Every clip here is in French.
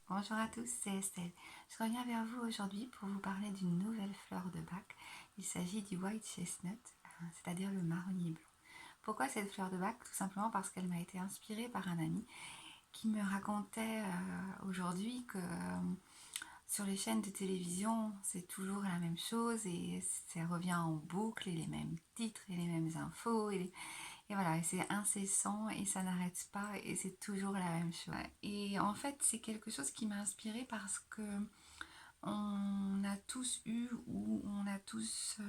Bonjour à tous, c'est Estelle. Je reviens vers vous aujourd'hui pour vous parler d'une nouvelle fleur de bac. Il s'agit du white chestnut, c'est-à-dire le marronnier blanc. Pourquoi cette fleur de bac? Tout simplement parce qu'elle m'a été inspirée par un ami qui me racontait aujourd'hui que sur les chaînes de télévision, c'est toujours la même chose et ça revient en boucle et les mêmes titres et les mêmes infos et voilà, et c'est incessant et ça n'arrête pas et c'est toujours la même chose. Et en fait, c'est quelque chose qui m'a inspirée parce que on a tous eu ou on a tous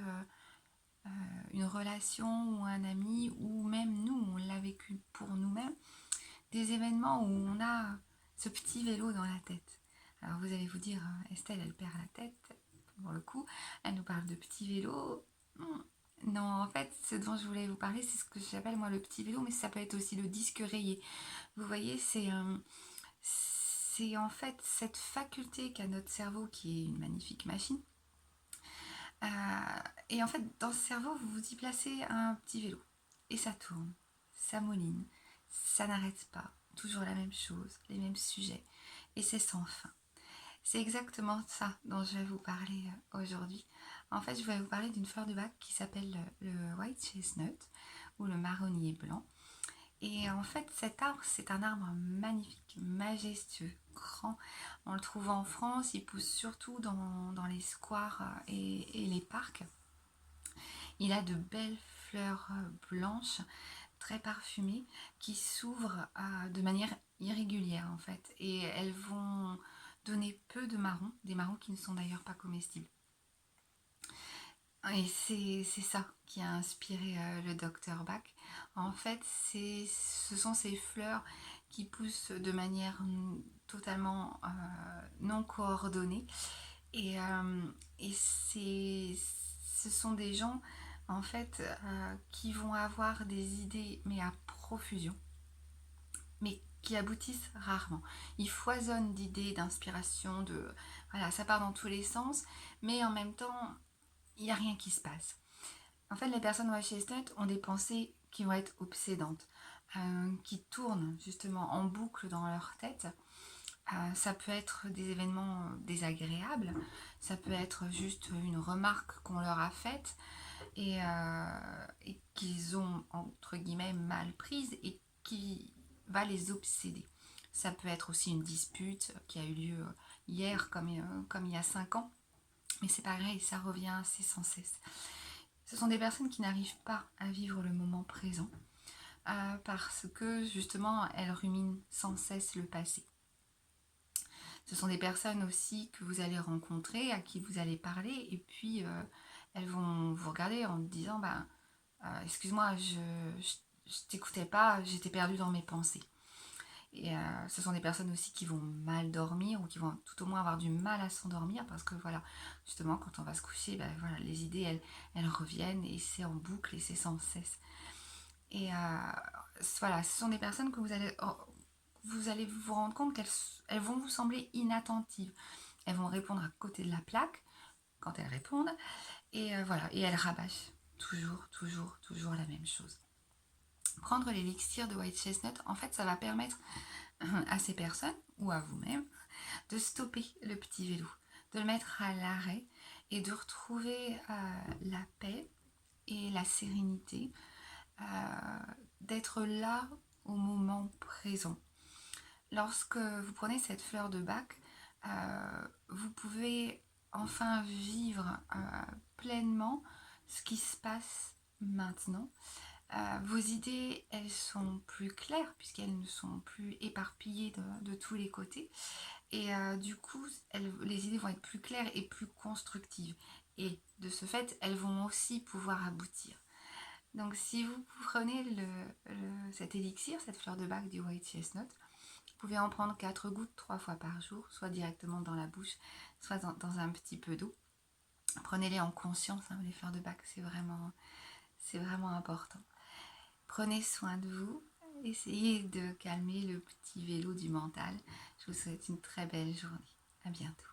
une relation ou un ami ou même nous, on l'a vécu pour nous-mêmes, des événements où on a ce petit vélo dans la tête. Alors vous allez vous dire, Estelle, elle perd la tête, pour le coup, elle nous parle de petit vélo. Non, en fait, ce dont je voulais vous parler, c'est ce que j'appelle moi le petit vélo, mais ça peut être aussi le disque rayé. Vous voyez, c'est en fait cette faculté qu'a notre cerveau, qui est une magnifique machine. Et en fait, dans ce cerveau, vous vous y placez un petit vélo. Et ça tourne, ça mouline, ça n'arrête pas. Toujours la même chose, les mêmes sujets. Et c'est sans fin. C'est exactement ça dont je vais vous parler aujourd'hui. En fait, je vais vous parler d'une fleur de bac qui s'appelle le white chestnut ou le marronnier blanc. Et en fait, cet arbre, c'est un arbre magnifique, majestueux, grand. On le trouve en France, il pousse surtout dans les squares et les parcs. Il a de belles fleurs blanches, très parfumées, qui s'ouvrent de manière irrégulière en fait. Et elles vont donner peu de marrons, des marrons qui ne sont d'ailleurs pas comestibles. Et c'est ça qui a inspiré le docteur Bach. En fait, ce sont ces fleurs qui poussent de manière totalement non coordonnée. Et, euh, et ce sont des gens, en fait, qui vont avoir des idées, mais à profusion, mais qui aboutissent rarement. Ils foisonnent d'idées, d'inspiration, voilà, ça part dans tous les sens, mais en même temps, il n'y a rien qui se passe. En fait, les personnes white chestnut ont des pensées qui vont être obsédantes, qui tournent justement en boucle dans leur tête. Ça peut être des événements désagréables, ça peut être juste une remarque qu'on leur a faite et qu'ils ont, entre guillemets, mal prise et qui va les obséder. Ça peut être aussi une dispute qui a eu lieu hier comme il y a 5 ans, mais c'est pareil, ça revient assez sans cesse. Ce sont des personnes qui n'arrivent pas à vivre le moment présent parce que justement elles ruminent sans cesse le passé. Ce sont des personnes aussi que vous allez rencontrer, à qui vous allez parler, et puis elles vont vous regarder en disant bah, excuse-moi, je t'écoutais pas, j'étais perdue dans mes pensées. Et ce sont des personnes aussi qui vont mal dormir ou qui vont tout au moins avoir du mal à s'endormir parce que voilà, justement, quand on va se coucher, ben, voilà, les idées, elles reviennent et c'est en boucle et c'est sans cesse. Et voilà, ce sont des personnes que vous allez vous rendre compte qu'elles vont vous sembler inattentives. Elles vont répondre à côté de la plaque quand elles répondent et voilà, et elles rabâchent toujours la même chose. Prendre l'élixir de white chestnut, en fait, ça va permettre à ces personnes ou à vous-même de stopper le petit vélo, de le mettre à l'arrêt et de retrouver la paix et la sérénité, d'être là au moment présent. Lorsque vous prenez cette fleur de bac, vous pouvez enfin vivre pleinement ce qui se passe maintenant. Vos idées, elles sont plus claires puisqu'elles ne sont plus éparpillées de tous les côtés. Et du coup, les idées vont être plus claires et plus constructives. Et de ce fait, elles vont aussi pouvoir aboutir. Donc si vous prenez cet élixir, cette fleur de bac du white chestnut, vous pouvez en prendre 4 gouttes 3 fois par jour, soit directement dans la bouche, soit dans un petit peu d'eau. Prenez-les en conscience, hein, les fleurs de bac, c'est vraiment important. Prenez soin de vous, essayez de calmer le petit vélo du mental. Je vous souhaite une très belle journée. À bientôt.